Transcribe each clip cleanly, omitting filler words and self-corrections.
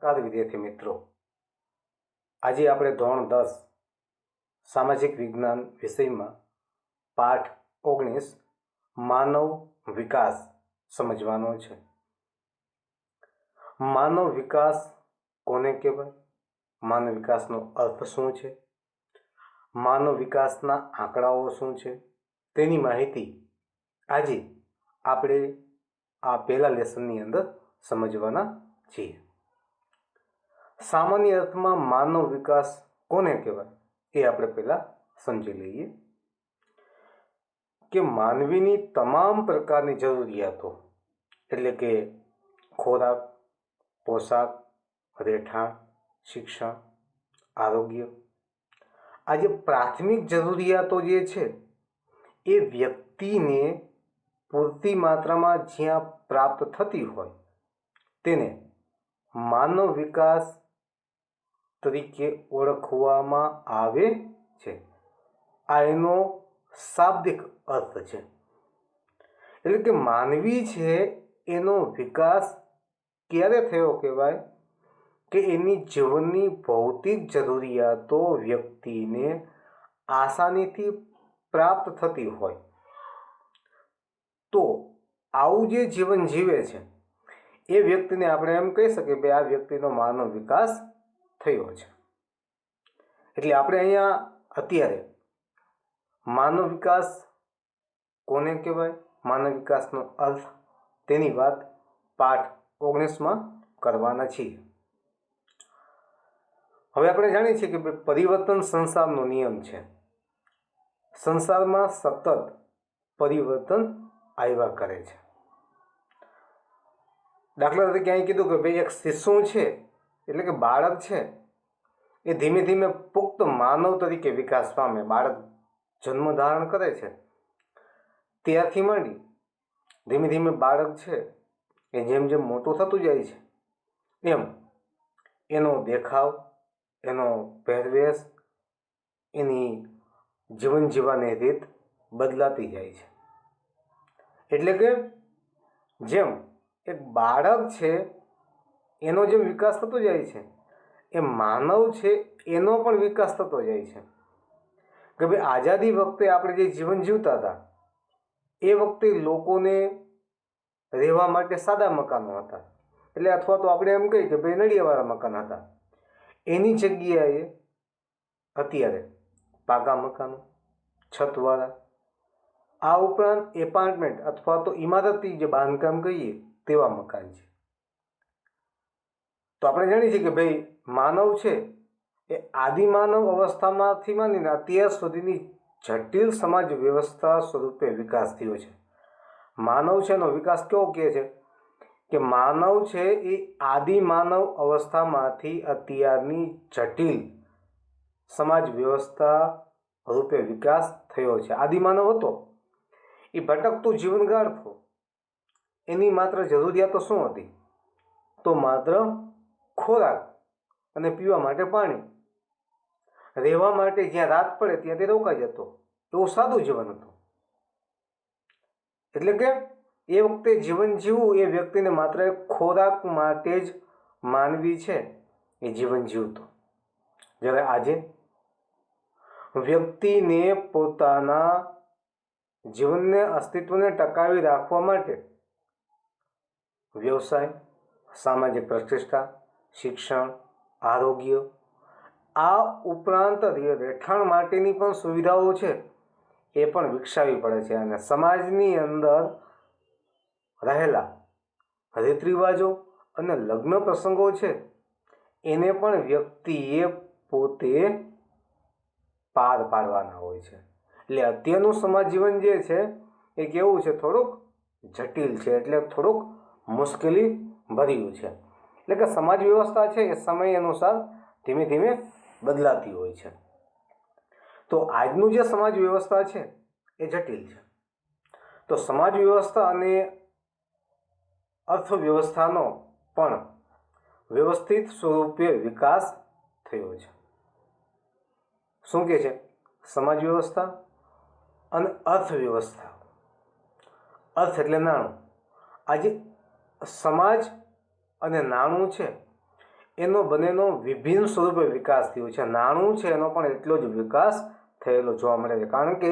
નમસ્કાર વિદ્યાર્થી મિત્રો, આજે આપણે ધોરણ 10 સામાજિક વિજ્ઞાન વિષયમાં પાઠ 19 માનવ વિકાસ સમજવાનો છે. માનવ વિકાસ કોને કહેવાય? માનવ વિકાસનો અર્થ શું છે? માનવ વિકાસના આંકડાઓ શું છે? તેની માહિતી આજે આપણે આ પહેલા લેસનની અંદર સમજવાના છીએ. સામાન્ય અર્થમાં માનવ વિકાસ કોને કહેવાય એ આપણે પહેલા સમજી લઈએ કે માનવીની તમામ પ્રકારની જરૂરિયાતો એટલે કે ખોરાક, પોશાક, રહેઠાણ, શિક્ષણ, આરોગ્ય, આ જે પ્રાથમિક જરૂરિયાતો જે છે એ વ્યક્તિને પૂરતી માત્રામાં જ્યાં પ્રાપ્ત થતી હોય તેને માનવ વિકાસ તરીકે ઓળખવામાં આવે છે. આ એનો શાબ્દિક અર્થ છે. એટલે કે માનવી છે એનો વિકાસ ક્યારે થયો કહેવાય કે એની જીવનની ભૌતિક જરૂરિયાતો વ્યક્તિને આસાનીથી પ્રાપ્ત થતી હોય તો આવું જે જીવન જીવે છે એ વ્યક્તિને આપણે એમ કહી શકીએ કે આ વ્યક્તિનો માનવ વિકાસ થયો છે. એટલે આપણે અહીંયા અત્યારે માનવ વિકાસ કોને કહેવાય, માનવ વિકાસનો અર્થ, તેની વાત પાઠ 19માં કરવાના છીએ. હવે આપણે જાણીએ છીએ કે પરિવર્તન સંસારનો નિયમ છે. સંસારમાં સતત પરિવર્તન આવ્યા કરે છે. દાખલા તરીકે અહીં કીધું કે ભાઈ એક શિશુ છે એટલે કે બાળક છે એ ધીમે ધીમે પુખ્ત માનવ તરીકે વિકાસ પામે. બાળક જન્મ ધારણ કરે છે ત્યારથી માંડી ધીમે ધીમે બાળક છે એ જેમ જેમ મોટું થતું જાય છે એમ એનો દેખાવ, એનો પહેરવેશ, એની જીવન જીવવાની રીત બદલાતી જાય છે. એટલે કે જેમ એક બાળક છે એનો જેમ વિકાસ થતો જાય છે એ માનવ છે એનો પણ વિકાસ થતો જાય છે. કે ભાઈ આઝાદી વખતે આપણે જે જીવન જીવતા હતા એ વખતે લોકોને રહેવા માટે સાદા મકાનો હતા, એટલે અથવા તો આપણે એમ કહીએ કે ભાઈ નળિયાવાળા મકાન હતા. એની જગ્યાએ અત્યારે પાકા મકાનો, છતવાળા, આ ઉપરાંત એપાર્ટમેન્ટ અથવા તો ઇમારતી જે બાંધકામ કહીએ તેવા મકાન છે. તો આપણે જાણીએ છીએ કે ભાઈ માનવ છે એ આદિમાનવ અવસ્થામાંથી માંડીને અત્યાર સુધીની જટિલ સમાજ વ્યવસ્થા સ્વરૂપે વિકાસ થયો છે. માનવ છે એનો વિકાસ કેવો કહે છે કે માનવ છે એ આદિમાનવ અવસ્થામાંથી અત્યારની જટિલ સમાજ વ્યવસ્થા રૂપે વિકાસ થયો છે. આદિમાનવ હતો એ ભટકતું જીવન ગાળતો. એની માત્ર જરૂરિયાતો શું હતી? તો માત્ર ખોરાક અને પીવા માટે પાણી, રહેવા માટે જ્યાં રાત પડે ત્યાં તે રોકાઈ જતો. એવું સાદું જીવન હતું. એટલે કે એ વખતે જીવન જીવવું એ વ્યક્તિને માત્ર ખોરાક માટે જ માનવી છે એ જીવન જીવતો. જ્યારે આજે વ્યક્તિને પોતાના જીવનને અસ્તિત્વને ટકાવી રાખવા માટે વ્યવસાય, સામાજિક પ્રતિષ્ઠા, શિક્ષણ, આરોગ્ય, આ ઉપરાંત રહેઠાણ માટેની પણ સુવિધાઓ છે એ પણ વિકસાવવી પડે છે. અને સમાજની અંદર રહેલા રીત રિવાજો અને લગ્ન પ્રસંગો છે એને પણ વ્યક્તિએ પોતે પાર પાડવાના હોય છે. એટલે અત્યારનું સમાજ જીવન જે છે એ કેવું છે? થોડુંક જટિલ છે, એટલે થોડુંક મુશ્કેલી ભર્યું છે. એટલે કે સમાજ વ્યવસ્થા છે એ સમય અનુસાર ધીમે ધીમે બદલાતી હોય છે. તો આજનું જે સમાજ વ્યવસ્થા છે એ જટિલ છે. તો સમાજ વ્યવસ્થા અને અર્થવ્યવસ્થાનો પણ વ્યવસ્થિત સ્વરૂપે વિકાસ થયો છે. શું કહે છે? સમાજ વ્યવસ્થા અને અર્થવ્યવસ્થા. અર્થ એટલે નાણું. આજે સમાજ અને નાણું છે એનો બંનેનો વિભિન્ન સ્વરૂપે વિકાસ થયો છે. નાણું છે એનો પણ એટલો જ વિકાસ થયેલો જોવા મળે છે. કારણ કે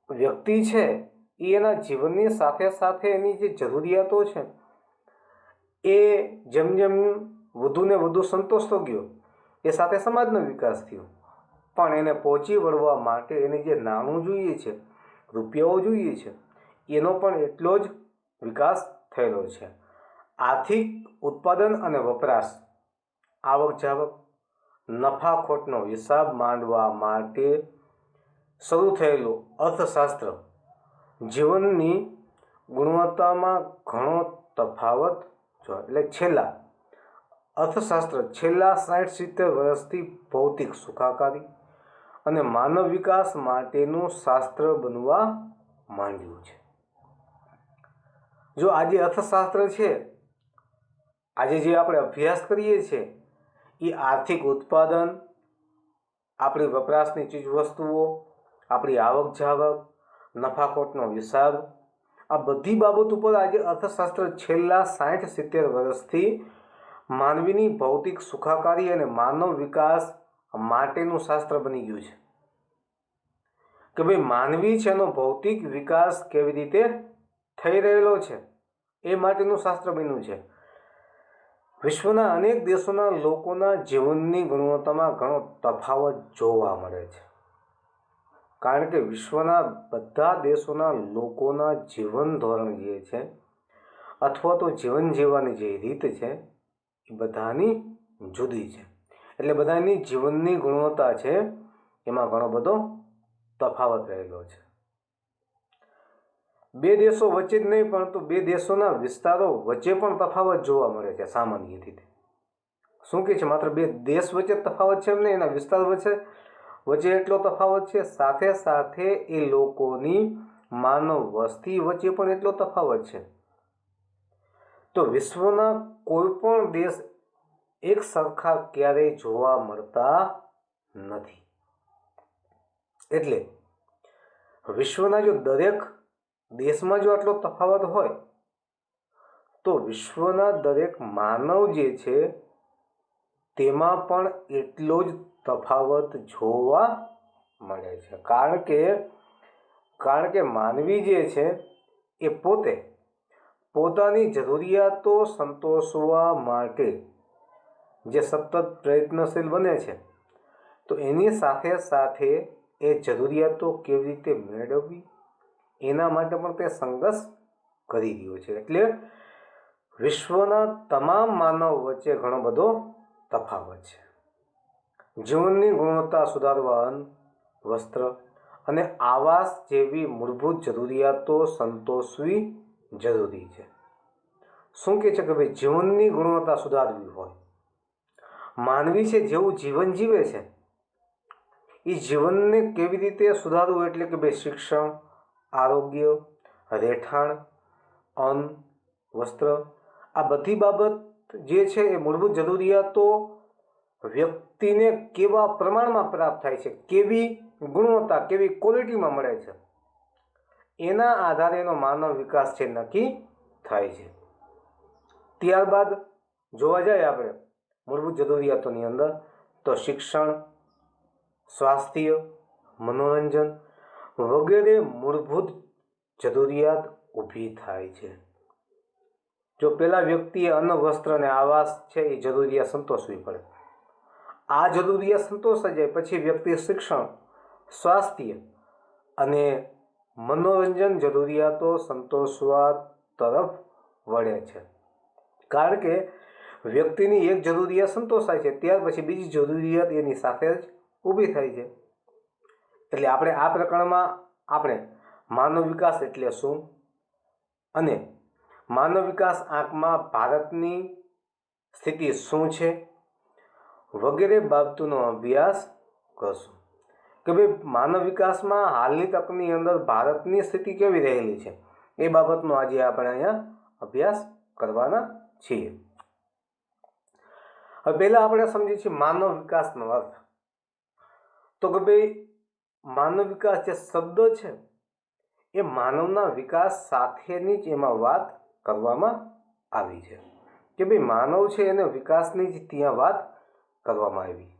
વ્યક્તિ છે એ એના જીવનની સાથે સાથે એની જે જરૂરિયાતો છે એ જેમ જેમ વધુ ને વધુ સંતોષતો ગયો એ સાથે સમાજનો વિકાસ થયો. પણ એને પહોંચી વળવા માટે એને જે નાણું જોઈએ છે, રૂપિયાઓ જોઈએ છે, એનો પણ એટલો જ વિકાસ થયેલો છે. આર્થિક ઉત્પાદન અને વપરાશ, આવક જાવક, નફા ખોટનો હિસાબ માંડવા માટે શરૂ થયેલું અર્થશાસ્ત્ર જીવનની ગુણવત્તામાં ઘણો તફાવત જો એટલે અર્થશાસ્ત્ર છેલ્લા 60-70 વર્ષથી ભૌતિક સુખાકારી અને માનવ વિકાસ માટેનું શાસ્ત્ર બનવા માંડ્યું છે. જો આજે અર્થશાસ્ત્ર છે, આજે જે આપણે અભ્યાસ કરીએ છીએ એ આર્થિક ઉત્પાદન, આપણી વપરાશની ચીજ વસ્તુઓ, આપણી આવક જાવક, નફાખોટનો હિસાબ, આ બધી બાબત ઉપર આજે અર્થશાસ્ત્ર છેલ્લા 60-70 વર્ષથી માનવીની ભૌતિક સુખાકારી અને માનવ વિકાસ માટેનું શાસ્ત્ર બની ગયું છે. કે ભાઈ માનવી છે એનો ભૌતિક વિકાસ કેવી રીતે થઈ રહેલો છે એ માટેનું શાસ્ત્ર બન્યું છે. વિશ્વના અનેક દેશોના લોકોના જીવનની ગુણવત્તામાં ઘણો તફાવત જોવા મળે છે. કારણ કે વિશ્વના બધા દેશોના લોકોના જીવન ધોરણ જે છે અથવા તો જીવન જીવવાની જે રીત છે એ બધાની જુદી છે. એટલે બધાની જીવનની ગુણવત્તા છે એમાં ઘણો બધો તફાવત રહેલો છે. બે દેશો વચ્ચે જ નહીં પરંતુ બે દેશોના વિસ્તારો વચ્ચે પણ તફાવત જોવા મળે છે સામાન્ય રીતે. શું કહે છે? માત્ર બે દેશ વચ્ચે તફાવત છે એમ નહીં, એના વિસ્તાર વચ્ચે એટલો તફાવત છે. સાથે સાથે એ લોકોની માનવ વસ્તી વચ્ચે પણ એટલો તફાવત છે. તો વિશ્વના કોઈ પણ દેશ એક સરખા ક્યારેય જોવા મળતા નથી. એટલે વિશ્વના જો દરેક દેશમાં જો આટલો તફાવત હોય તો વિશ્વના દરેક માનવ જે છે તેમાં પણ એટલો જ તફાવત જોવા મળે છે. કારણ કે માનવી જે છે એ પોતાની જરૂરિયાતો સંતોષવા માટે જે સતત પ્રયત્નશીલ બને છે, તો એની સાથે સાથે એ જરૂરિયાતો કેવી રીતે મેળવવી એના માટે પણ તે સંઘર્ષ કરી રહ્યો છે. એટલે વિશ્વના તમામ માનવ વચ્ચે ઘણો બધો તફાવત છે. જીવનની ગુણવત્તા સુધારવા અન્ન, વસ્ત્ર અને આવાસ જેવી મૂળભૂત જરૂરિયાતો સંતોષવી જરૂરી છે. શું કહે છે કે ભાઈ જીવનની ગુણવત્તા સુધારવી હોય, માનવી છે જેવું જીવન જીવે છે એ જીવનને કેવી રીતે સુધારવું એટલે કે ભાઈ શિક્ષણ, આરોગ્ય, રહેઠાણ, અન્ન, વસ્ત્ર, આ બધી બાબત જે છે એ મૂળભૂત જરૂરિયાતો વ્યક્તિને કેવા પ્રમાણમાં પ્રાપ્ત થાય છે, કેવી ગુણવત્તા, કેવી ક્વોલિટીમાં મળે છે, એના આધારે એનો માનવ વિકાસ છે નક્કી થાય છે. ત્યારબાદ જોવા જાય આપણે મૂળભૂત જરૂરિયાતોની અંદર તો શિક્ષણ, સ્વાસ્થ્ય, મનોરંજન વગેરે મૂળભૂત જરૂરિયાત ઊભી થાય છે. જો પેલા વ્યક્તિએ અન્ન, વસ્ત્ર અને આવાસ છે એ જરૂરિયાત સંતોષવી પડે. આ જરૂરિયાત સંતોષાઈ જાય પછી વ્યક્તિ શિક્ષણ, સ્વાસ્થ્ય અને મનોરંજન જરૂરિયાતો સંતોષવા તરફ વળે છે. કારણ કે વ્યક્તિની એક જરૂરિયાત સંતોષાય છે ત્યાર પછી બીજી જરૂરિયાત એની સાથે જ ઊભી થાય છે. એટલે આપણે આ પ્રકરણમાં માનવ વિકાસ એટલે શું અને માનવ વિકાસ આંકમાં ભારતની સ્થિતિ શું છે વગેરે બાબતોનો અભ્યાસ કરશું. કે ભાઈ માનવ વિકાસમાં હાલની તકની અંદર ભારતની સ્થિતિ કેવી રહેલી છે એ બાબતનો આજે આપણે અહીંયા અભ્યાસ કરવાના છીએ. હવે પહેલા આપણે સમજીએ છીએ માનવ વિકાસનો અર્થ. તો કે ભાઈ માનવ વિકાસ જે શબ્દ છે એ માનવના વિકાસ સાથેની જ એમાં વાત કરવામાં આવી છે. કે ભાઈ માનવ છે એને વિકાસની જ ત્યાં વાત કરવામાં આવી.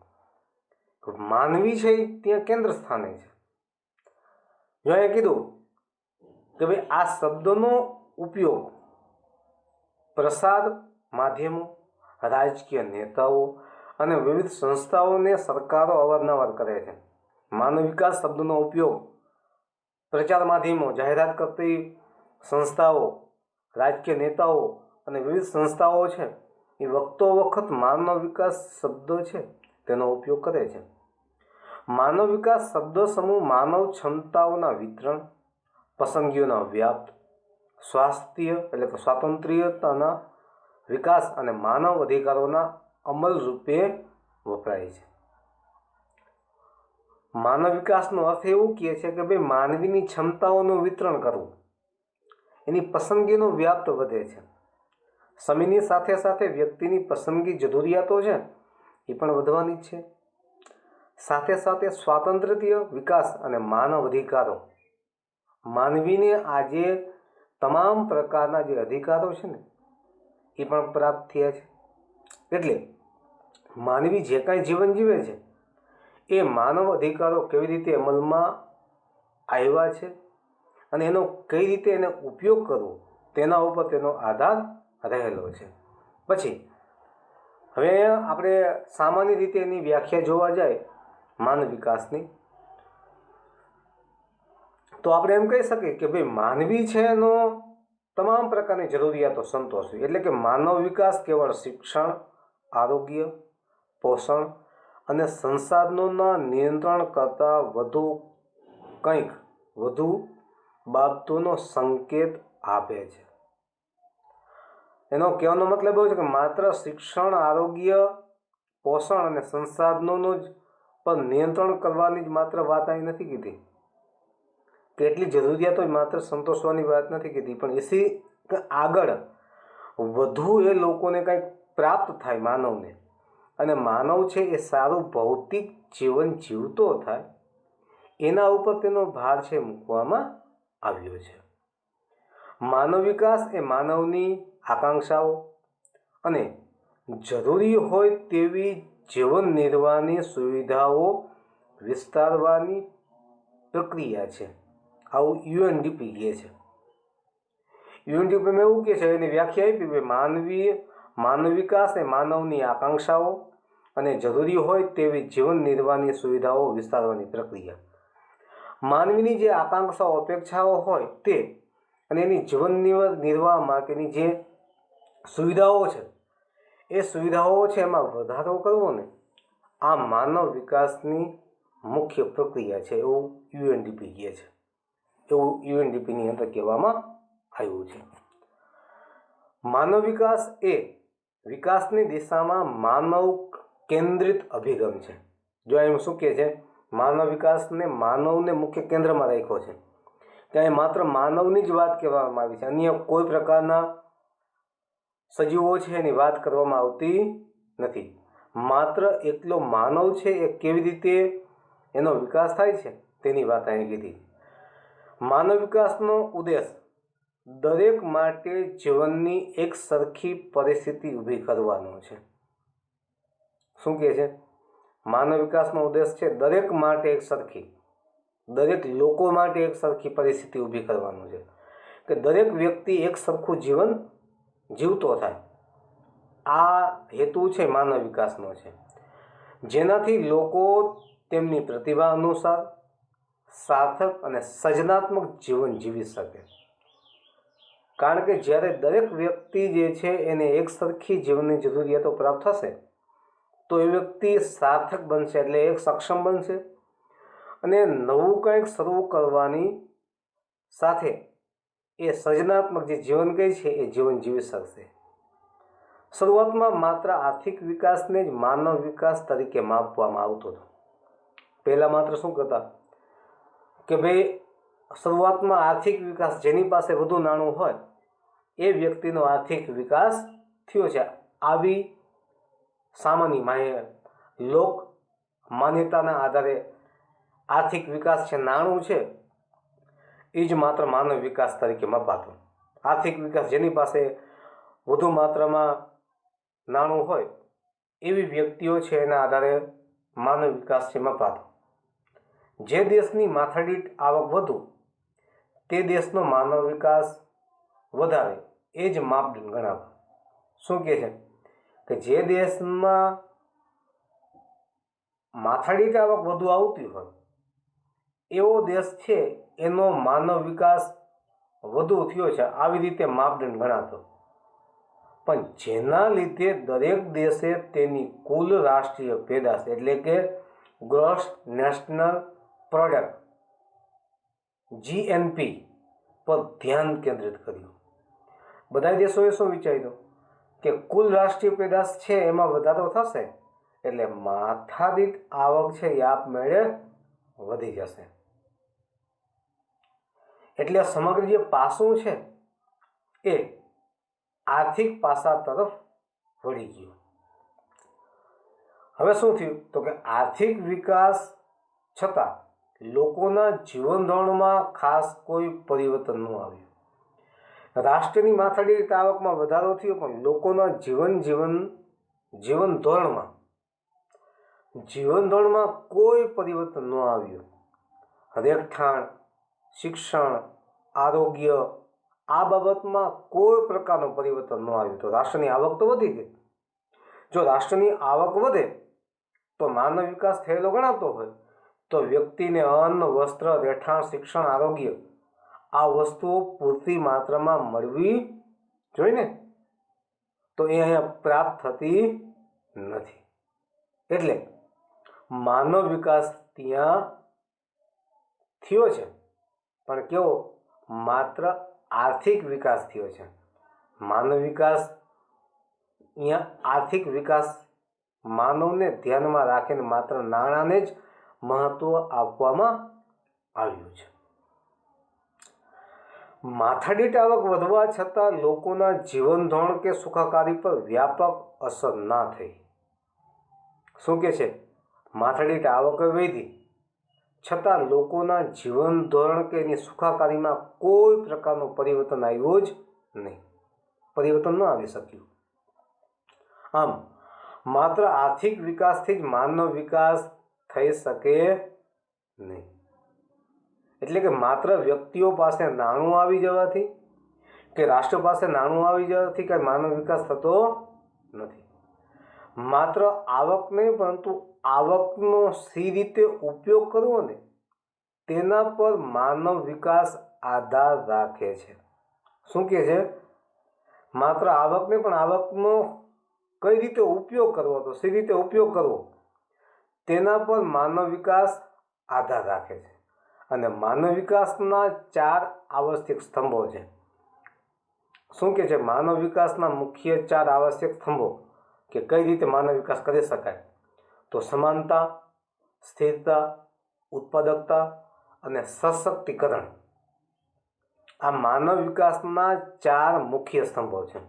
માનવી છે એ ત્યાં કેન્દ્ર સ્થાને છે. જો અહીંયા કીધું કે ભાઈ આ શબ્દનો ઉપયોગ પ્રસાર માધ્યમો, રાજકીય નેતાઓ અને વિવિધ સંસ્થાઓને સરકારો અવારનવાર કરે છે. માનવ વિકાસ શબ્દનો ઉપયોગ પ્રચાર માધ્યમો, જાહેરાત કરતી સંસ્થાઓ, રાજકીય નેતાઓ અને વિવિધ સંસ્થાઓ છે એ વખતો વખત માનવ વિકાસ શબ્દો છે તેનો ઉપયોગ કરે છે. માનવ વિકાસ શબ્દ સમૂહ માનવ ક્ષમતાઓના વિતરણ, પસંદગીઓના વ્યાપ, સ્વાસ્થ્ય એટલે કે સ્વાતંત્ર્યતાના વિકાસ અને માનવ અધિકારોના અમલ રૂપે વપરાય છે. માનવ વિકાસનો અર્થ એવું કહે છે કે ભાઈ માનવીની ક્ષમતાઓનું વિતરણ કરવું, એની પસંદગીનો વ્યાપ વધે છે. સમયની સાથે સાથે વ્યક્તિની પસંદગી જરૂરિયાતો છે એ પણ વધવાની જ છે. સાથે સાથે સ્વાતંત્ર્ય, વિકાસ અને માનવ અધિકારો, માનવીને આજે તમામ પ્રકારના જે અધિકારો છે ને એ પણ પ્રાપ્ત થયા છે. એટલે માનવી જે કાંઈ જીવન જીવે છે એ માનવ અધિકારો કેવી રીતે અમલમાં આવ્યા છે અને એનો કઈ રીતે એને ઉપયોગ કરવો તેના ઉપર તેનો આધાર રહેલો છે. પછી હવે આપણે સામાન્ય રીતે એની વ્યાખ્યા જોવા જાય માનવ વિકાસની, તો આપણે એમ કહી શકીએ કે ભાઈ માનવી છે એનો તમામ પ્રકારની જરૂરિયાતો સંતોષવી. એટલે કે માનવ વિકાસ કેવળ શિક્ષણ, આરોગ્ય, પોષણ અને સંસાધનોના નિયંત્રણ કરતાં વધુ બાબતોનો સંકેત આપે છે. એનો કહેવાનો મતલબ એવો છે કે માત્ર શિક્ષણ, આરોગ્ય, પોષણ અને સંસાધનોનું જ પર નિયંત્રણ કરવાની જ માત્ર વાત અહીં નથી કીધી, કેટલી જરૂરિયાતો માત્ર સંતોષવાની વાત નથી કીધી, પણ એથી આગળ વધુ એ લોકોને કંઈક પ્રાપ્ત થાય માનવને, અને માનવ છે એ સારું ભૌતિક જીવન જીવતો થાય એના ઉપર તેનો ભાર છે મૂકવામાં આવ્યો છે. માનવ વિકાસ એ માનવની આકાંક્ષાઓ અને જરૂરી હોય તેવી જીવન નિર્વાહની સુવિધાઓ વિસ્તારવાની પ્રક્રિયા છે. આવું યુએનડીપી કહે છે. યુએનડીપીમાં એવું કહે છે, એની વ્યાખ્યા આપી કે માનવ વિકાસ એ માનવની આકાંક્ષાઓ અને જરૂરી હોય તેવી જીવન નિર્વાહની સુવિધાઓ વિસ્તારવાની પ્રક્રિયા. માનવીની જે આકાંક્ષાઓ, અપેક્ષાઓ હોય તે અને એની જીવન નિર્વાહ માટેની જે સુવિધાઓ છે એ સુવિધાઓ છે એમાં વધારો કરવો ને આ માનવ વિકાસની મુખ્ય પ્રક્રિયા છે એવું યુએનડીપી કહે છે. એવું યુએનડીપીની અંદર કહેવામાં આવ્યું છે. માનવ વિકાસ એ વિકાસની દિશામાં માનવ કેન્દ્રિત અભિગમ છે. જો એમ શું કહે છે, માનવ વિકાસને માનવને મુખ્ય કેન્દ્રમાં રાખ્યો છે. ત્યાં માત્ર માનવની જ વાત કહેવામાં આવી છે, અન્ય કોઈ પ્રકારના સજીવો છે એની વાત કરવામાં આવતી નથી. માત્ર એકલો માનવ છે એ કેવી રીતે એનો વિકાસ થાય છે તેની વાત અહીં કીધી. માનવ વિકાસનો ઉદ્દેશ દરેક માટે જીવનની એક સરખી પરિસ્થિતિ ઊભી કરવાનો છે. શું કહે છે? માનવ વિકાસનો ઉદ્દેશ છે દરેક માટે એક સરખી, દરેક લોકો માટે એક સરખી પરિસ્થિતિ ઊભી કરવાનું છે કે દરેક વ્યક્તિ એક સરખું જીવન જીવતો થાય. આ હેતુ છે માનવ વિકાસનો છે, જેનાથી લોકો તેમની પ્રતિભા અનુસાર સાર્થક અને સર્જનાત્મક જીવન જીવી શકે. કારણ કે જ્યારે દરેક વ્યક્તિ જે છે એને એક સરખી જીવનની જરૂરિયાતો પ્રાપ્ત થશે તો એ વ્યક્તિ સાર્થક બનશે, એટલે એક સક્ષમ બનશે અને નવું કંઈક શરૂ કરવાની સાથે એ સર્જનાત્મક જે જીવન કહે છે એ જીવન જીવી શકશે. શરૂઆતમાં માત્ર આર્થિક વિકાસને જ માનવ વિકાસ તરીકે માપવામાં આવતો હતો. પહેલાં માત્ર શું કરતા કે ભાઈ શરૂઆતમાં આર્થિક વિકાસ, જેની પાસે વધુ નાણું હોય એ વ્યક્તિનો આર્થિક વિકાસ થયો છે. આવી સામાન્ય લોક માન્યતાના આધારે આર્થિક વિકાસ છે, નાણું છે એ જ માત્ર માનવ વિકાસ તરીકે મપાતો. આર્થિક વિકાસ જેની પાસે વધુ માત્રામાં નાણું હોય એવી વ્યક્તિઓ છે એના આધારે માનવ વિકાસ છે મપાતો. જે દેશની માથાદીઠ આવક વધુ તે દેશનો માનવ વિકાસ વધારે એ જ માપદંડ ગણાતો. શું કહે છે કે જે દેશમાં માથાદીઠ આવક વધુ આવતી હોય એવો દેશ છે એનો માનવ વિકાસ વધુ થયો છે, આવી રીતે માપદંડ ગણાતો. પણ જેના લીધે દરેક દેશે તેની કુલ રાષ્ટ્રીય પેદાશ એટલે કે ગ્રોસ નેશનલ પ્રોડક્ટ GNP પર ધ્યાન કેન્દ્રિત કર્યું. બધા દેશોએ શું વિચાર્યું કે કુલ રાષ્ટ્રીય પેદાશ છે એમાં વધારો થશે એટલે માથાદીઠ આવક છે એ આપમેળે વધી જશે. એટલે સમગ્ર જે પાસું છે એ આર્થિક પાસા તરફ વળી ગયું. હવે શું થયું તો કે આર્થિક વિકાસ છતાં લોકોના જીવન ધોરણમાં ખાસ કોઈ પરિવર્તન ન આવ્યું. રાષ્ટ્રની માથાદીઠ આવકમાં વધારો થયો પણ લોકોના જીવન ધોરણમાં કોઈ પરિવર્તન ન આવ્યું. રહેઠાણ, શિક્ષણ, આરોગ્ય આ બાબતમાં કોઈ પ્રકારનું પરિવર્તન ન આવ્યું. તો રાષ્ટ્રની આવક તો વધી ગઈ. જો રાષ્ટ્રની આવક વધે તો માનવ વિકાસ થયેલો ગણાતો હોય તો વ્યક્તિને અન્ન, વસ્ત્ર, રહેઠાણ, શિક્ષણ, આરોગ્ય આ વસ્તુઓ પૂરતી માત્રામાં મળવી જોઈએ ને, તો એ અહીંયા પ્રાપ્ત થતી નથી. એટલે માનવ વિકાસ ત્યાં થયો છે પણ કેવો? માત્ર આર્થિક વિકાસ થયો છે. માનવ વિકાસ અહીંયા આર્થિક વિકાસ માનવને ધ્યાનમાં રાખીને માત્ર નાણાંને જ મહત્વ આપવામાં આવ્યું છે. માથાદીઠ આવક વધવા છતાં લોકોના જીવન ધોરણ કે સુખાકારી પર વ્યાપક અસર ના થઈ. શું કે છે? માથાદીઠ આવક વધી છતાં લોકોના જીવન ધોરણ કે એની સુખાકારીમાં કોઈ પ્રકારનું પરિવર્તન આવ્યું જ નહીં. પરિવર્તન ન આવી શક્યું. આમ માત્ર આર્થિક વિકાસથી જ માનવ વિકાસ થઈ શકે નહીં. એટલે કે માત્ર વ્યક્તિઓ પાસે નાણું આવી જવાથી કે રાષ્ટ્ર પાસે નાણું આવી જવાથી કે માનવ વિકાસ થતો નથી. માત્ર આવક નહીં પરંતુ આવકનો સી રીતે ઉપયોગ કરવો ને તેના પર માનવ વિકાસ આધાર રાખે છે. શું કહે છે? માત્ર આવક નહીં પણ આવકનો કઈ રીતે ઉપયોગ કરવો, તો સી રીતે ઉપયોગ કરવો તેના પર માનવ વિકાસ આધાર રાખે છે. અને માનવ વિકાસના 4 આવશ્યક સ્તંભો છે. શું કે છે? માનવ વિકાસના મુખ્ય 4 આવશ્યક સ્તંભો કે કઈ રીતે માનવ વિકાસ કરી શકાય, તો સમાનતા, સ્થિરતા, ઉત્પાદકતા અને સશક્તિકરણ. આ માનવ વિકાસના 4 મુખ્ય સ્તંભો છે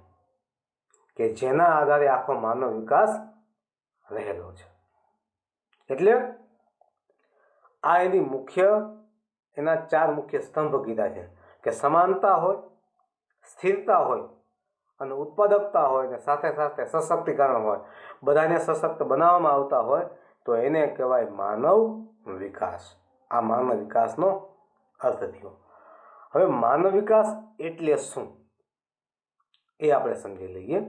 કે જેના આધારે આખો માનવ વિકાસ રહેલો છે. એટલે આ એના 4 મુખ્ય સ્તંભ કીધા છે કે સમાનતા હોય, સ્થિરતા હોય અને ઉત્પાદકતા હોય અને સાથે સાથે સશક્તિકરણ હોય. બધાને સશક્ત બનાવવામાં આવતા હોય તો એને કહેવાય માનવ વિકાસ. આ માનવ વિકાસનો અર્થ થયો. હવે માનવ વિકાસ એટલે શું એ આપણે સમજી લઈએ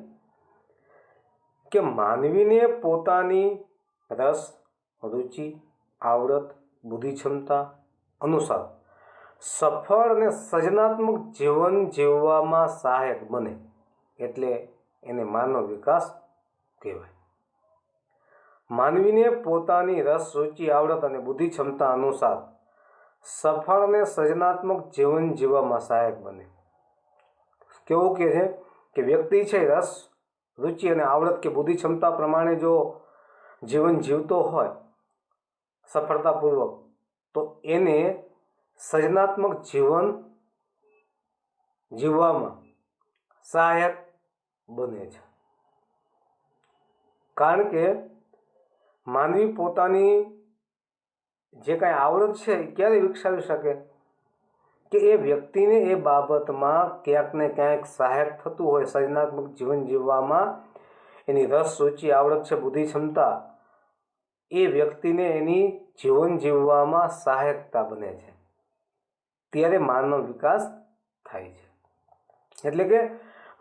કે માનવીને પોતાની રસ, રુચિ, આવડત, બુદ્ધિ ક્ષમતા અનુસાર સફળ અને સર્જનાત્મક જીવન જીવવામાં સહાયક બને એટલે એને માનવ વિકાસ કહેવાય. માનવીને પોતાની રસ, રુચિ, આવડત અને બુદ્ધિ ક્ષમતા અનુસાર સફળ અને સર્જનાત્મક જીવન જીવવામાં સહાયક બને. કેવું કહે છે કે વ્યક્તિ છે રસ, રુચિ અને આવડત કે બુદ્ધિ ક્ષમતા પ્રમાણે જો જીવન જીવતો હોય સફળતાપૂર્વક તો એને સર્જનાત્મક જીવન જીવવામાં સહાયક બને છે. કારણ કે માનવી પોતાની જે કાંઈ આવડત છે એ ક્યારે વિકસાવી શકે કે એ વ્યક્તિને એ બાબતમાં ક્યાંક ને ક્યાંક સહાયક થતું હોય, સર્જનાત્મક જીવન જીવવામાં એની રસ, રૂચિ, આવડત છે, બુદ્ધિ, ક્ષમતા એ વ્યક્તિને એની જીવન જીવવામાં સહાયકતા બને છે, ત્યારે માનવ વિકાસ થાય છે. એટલે કે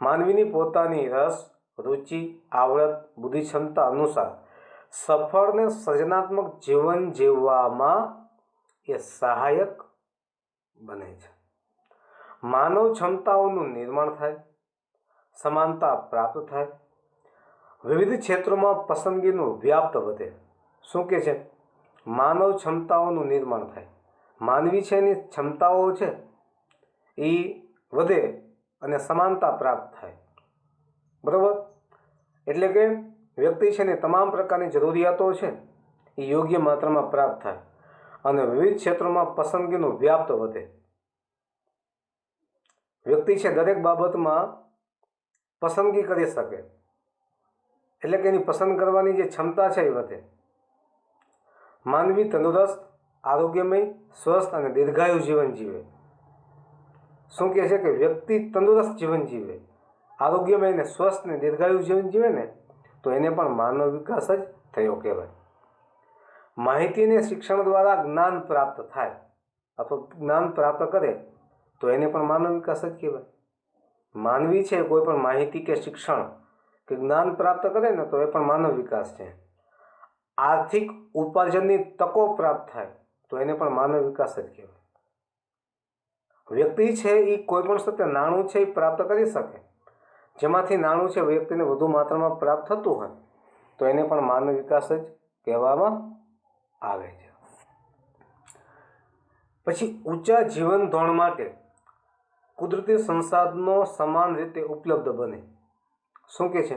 માનવીની પોતાની રસ, રૂચિ, આવડત, બુદ્ધિ, ક્ષમતા અનુસાર સફળ ને સર્જનાત્મક જીવન જીવવામાં એ સહાયક બને છે. માનવ ક્ષમતાઓનું નિર્માણ થાય, સમાનતા પ્રાપ્ત થાય, વિવિધ ક્ષેત્રોમાં પસંદગીનું વ્યાપ્ત વધે. શું કે છે? માનવ ક્ષમતાઓનું નિર્માણ થાય. માનવી છે એની ક્ષમતાઓ છે એ વધે અને સમાનતા પ્રાપ્ત થાય. બરાબર? એટલે કે વ્યક્તિ છે ને તમામ પ્રકારની જરૂરિયાતો છે એ યોગ્ય માત્રામાં પ્રાપ્ત થાય અને વિવિધ ક્ષેત્રોમાં પસંદગીનું વ્યાપ્ત વધે. વ્યક્તિ છે દરેક બાબતમાં પસંદગી કરી શકે, એટલે કે એની પસંદ કરવાની જે ક્ષમતા છે એ વધે. માનવી તંદુરસ્ત, આરોગ્યમય, સ્વસ્થ અને દીર્ઘાયુ જીવન જીવે. શું કહે છે કે વ્યક્તિ તંદુરસ્ત જીવન જીવે, આરોગ્યમય અને સ્વસ્થ અને દીર્ઘાયુ જીવન જીવે ને તો એને પણ માનવ વિકાસ જ થયો કહેવાય. માહિતી અને શિક્ષણ દ્વારા જ્ઞાન પ્રાપ્ત થાય અથવા જ્ઞાન પ્રાપ્ત કરે તો એને પણ માનવ વિકાસ જ કહેવાય. માનવી છે કોઈ પણ માહિતી કે શિક્ષણ કે જ્ઞાન પ્રાપ્ત કરે ને તો એ પણ માનવ વિકાસ છે. આર્થિક ઉપાર્જનની તકો પ્રાપ્ત થાય તો એને પણ માનવ વિકાસ જ કહેવાય. વ્યક્તિ છે એ કોઈ પણ સત્ય નાણું છે એ પ્રાપ્ત કરી શકે, જેમાંથી નાણું છે વ્યક્તિને વધુ માત્રામાં પ્રાપ્ત થતું હોય તો એને પણ માનવ વિકાસ જ કહેવામાં આવે છે. પછી ઊંચા જીવન ધોરણ માટે કુદરતી સંસાધનો સમાન રીતે ઉપલબ્ધ બને. શું કે છે?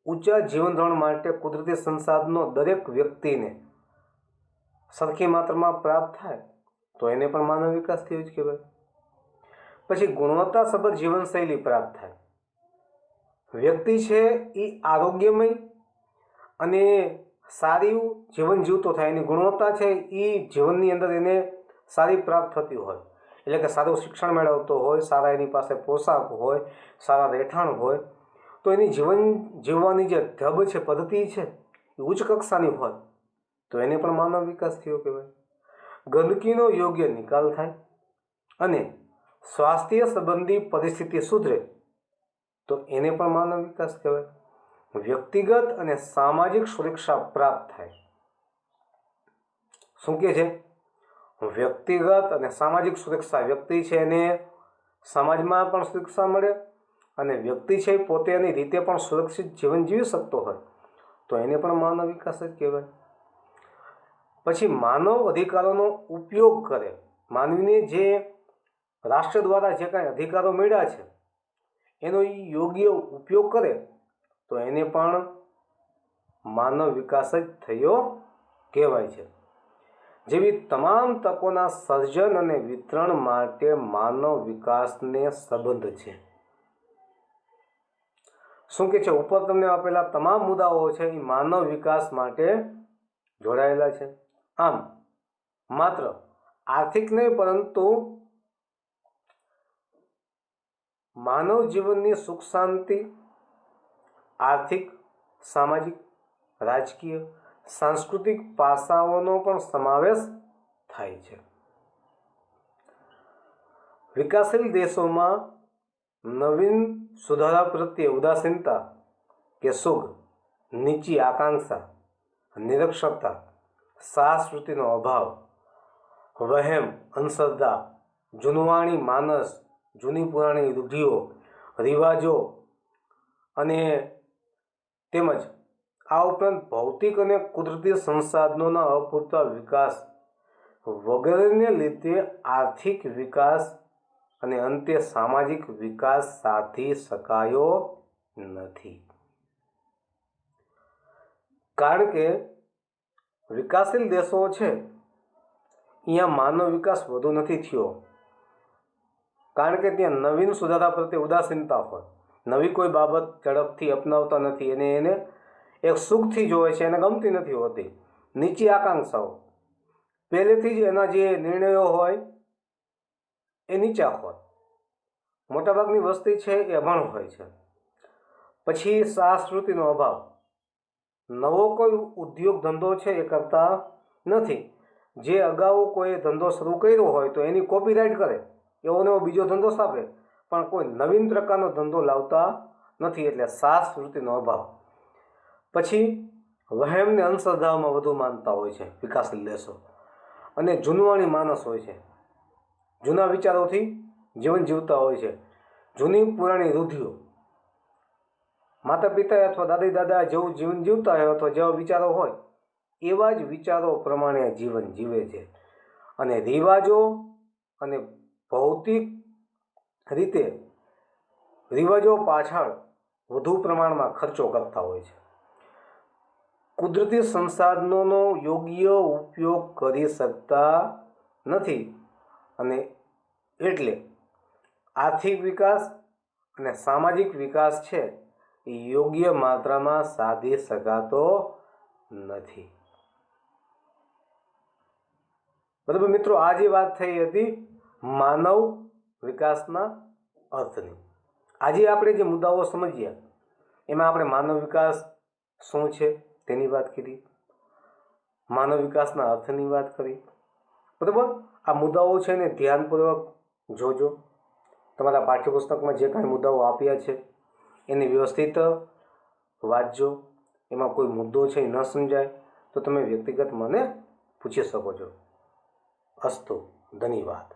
ઊંચા જીવન ધોરણ માટે કુદરતી સંસાધનો દરેક વ્યક્તિને સરખી માત્રામાં પ્રાપ્ત થાય તો એને પણ માનવ વિકાસ થયો જ કહેવાય. પછી ગુણવત્તાસભર જીવનશૈલી પ્રાપ્ત થાય. વ્યક્તિ છે એ આરોગ્યમય અને સારું જીવન જીવતો થાય, એની ગુણવત્તા છે એ જીવનની અંદર એને સારી પ્રાપ્ત થતી હોય, એટલે કે સારું શિક્ષણ મેળવતો હોય, સારા એની પાસે પોશાક હોય, સારા રહેઠાણ હોય તો એની જીવન જીવવાની જે ઢબ છે, પદ્ધતિ છે એ ઉચ્ચ કક્ષાની હોય તો એને પણ માનવ વિકાસ થયો કહેવાય. ગંદકીનો યોગ્ય નિકાલ થાય અને સ્વાસ્થ્ય સંબંધી પરિસ્થિતિ સુધરે તો એને પણ માનવ વિકાસ કહેવાય. વ્યક્તિગત અને સામાજિક સુરક્ષા પ્રાપ્ત થાય. શું કે છે? વ્યક્તિગત અને સામાજિક સુરક્ષા. વ્યક્તિ છે એને સમાજમાં પણ સુરક્ષા મળે અને વ્યક્તિ છે પોતાની રીતે પણ સુરક્ષિત જીવન જીવી શકતો હોય તો એને પણ માનવ વિકાસ જ કહેવાય. પછી માનવ અધિકારોનો ઉપયોગ કરે. માનવીને જે રાષ્ટ્ર દ્વારા જે કાંઈ અધિકારો મળ્યા છે એનો યોગ્ય ઉપયોગ કરે તો એને પણ માનવ વિકાસ જ થયો કહેવાય છે. જેવી તમામ તકોના સર્જન અને વિતરણ માટે માનવ વિકાસને સંબંધ છે. શું કે છે? ઉપર તમને આપેલા તમામ મુદ્દાઓ છે એ માનવ વિકાસ માટે જોડાયેલા છે. આમ માત્ર આર્થિક નહીં પરંતુ માનવ જીવનની સુખ શાંતિ, આર્થિક, સામાજિક, રાજકીય, સાંસ્કૃતિક પાસાઓનો પણ સમાવેશ થાય છે. વિકાસશીલ દેશોમાં નવીન સુધારા પ્રત્યે ઉદાસીનતા કે સુગ, નીચી આકાંક્ષા, નિરક્ષરતા, સાહસવૃત્તિનો અભાવ, વહેમ, અંધશ્રદ્ધા, જૂનવાણી માનસ, જૂની પુરાણી રૂઢિઓ, રિવાજો અને તેમજ આ ઉપરાંત ભૌતિક અને કુદરતી સંસાધનોના અપૂરતા વિકાસ વગેરેને લીધે આર્થિક વિકાસ અને અંતે સામાજિક વિકાસ સાધી શકાયો નથી. કારણ કે વિકાસશીલ દેશો છે અહીંયા માનવ વિકાસ વધુ નથી થયો, કારણ કે ત્યાં નવીન સુધારા પ્રત્યે ઉદાસીનતા હોય, નવી કોઈ બાબત ઝડપથી અપનાવતા નથી, એને એક સુખથી જોવે છે, એને ગમતી નથી હોતી. નીચી આકાંક્ષાઓ, પહેલેથી જ એના જે નિર્ણયો હોય એ નીચા હોય. મોટાભાગની વસ્તી છે એ અભણ હોય છે. પછી સંસ્કૃતિનો અભાવ, નવો કોઈ ઉદ્યોગ ધંધો છે એ કરતા નથી. જે અગાઉ કોઈ ધંધો શરૂ કર્યો હોય તો એની કોપીરાઇટ કરે, એવો નવો બીજો ધંધો સ્થાપે, પણ કોઈ નવીન પ્રકારનો ધંધો લાવતા નથી, એટલે સંસ્કૃતિનો અભાવ. પછી વહેમને અંધશ્રદ્ધામાં વધુ માનતા હોય છે વિકાસશીલ દેશો, અને જૂનવાણી માણસ હોય છે, જૂના વિચારોથી જીવન જીવતા હોય છે, જૂની પુરાણી રૂઢિઓ, માતા પિતા અથવા દાદી દાદા જેવું જીવન જીવતા હોય અથવા જેવા વિચારો હોય એવા જ વિચારો પ્રમાણે જીવન જીવે છે, અને રિવાજો અને ભૌતિક રીતે રિવાજો પાછળ વધુ પ્રમાણમાં ખર્ચો કરતા હોય છે. કુદરતી સંસાધનોનો યોગ્ય ઉપયોગ કરી શકતા નથી, અને એટલે આર્થિક વિકાસ અને સામાજિક વિકાસ છે એ યોગ્ય માત્રામાં સાધી શકાતો નથી. બરાબર મિત્રો, આ જે વાત થઈ હતી માનવ વિકાસના અર્થની. આજે આપણે જે મુદ્દાઓ સમજ્યા એમાં આપણે માનવ વિકાસ શું છે તેની વાત કરી, માનવ વિકાસના અર્થની વાત કરી. બરાબર, આ મુદ્દાઓ છે ને ધ્યાનપૂર્વક જોજો. તમારા પાઠ્યપુસ્તકમાં જે કાંઈ મુદ્દાઓ આપ્યા છે એને વ્યવસ્થિત વાંચજો. એમાં કોઈ મુદ્દો છે એ ન સમજાય તો તમે વ્યક્તિગત મને પૂછી શકો છો. અસ્તુ, ધન્યવાદ.